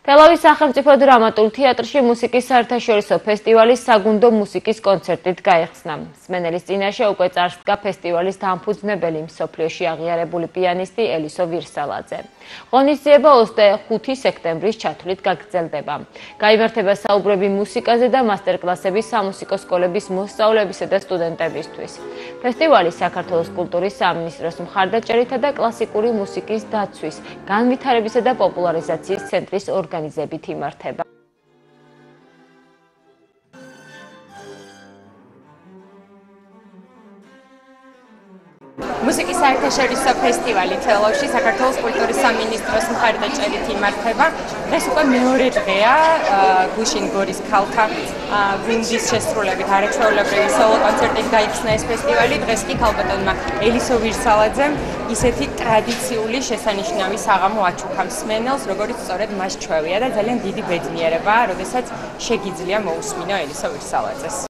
თელავის სახელმწიფო დრამატულ თეატრში მუსიკის საერთაშორისო ფესტივალის საგუნდო მუსიკის კონცერტით გაიხსნა. მსმენელის წინაშე უკვე წარსდგა ფესტივალის დამფუძნებელი მსოფლიოში აღიარებული პიანისტი ელისო ვირსალაძე. ღონისძიება 25 სექტემბრის ჩათვლით გაგრძელდება. გაიმართება საუბრები მუსიკაზე და მასტერკლასები სამუსიკო სკოლების მოსწავლეებისა და სტუდენტებისთვის. ფესტივალი საქართველოს კულტურის სამინისტროს მხარდაჭერითა და კლასიკური მუსიკის დაცვის, განვითარებისა და პოპულარიზაციის ცენტრის ორგანიზებით იმართება. მუსიკის საერთაშორისო ფესტივალი თელავში საქართველოს კულტურის სამინისტროს მხარდაჭერით იმართება. დღეს უკვე მეორე დღეა გუშინ გორის ქალთა გუნდის შესრულებით არაჩვეულებრივი სოლო კონცერტით გაიხსნა ეს ფესტივალი. დღეს კი ქალბატონმა ელისო ვირსალაძემ ისეთი ტრადიციული შესანიშნავი საღამო აჩუქა მსმენელს, როგორც სწორედ მას ჩვევია და ძალიან დიდი ბედნიერებაა, როდესაც შეგიძლია მოусმინო ელისო ვირსალაძეს.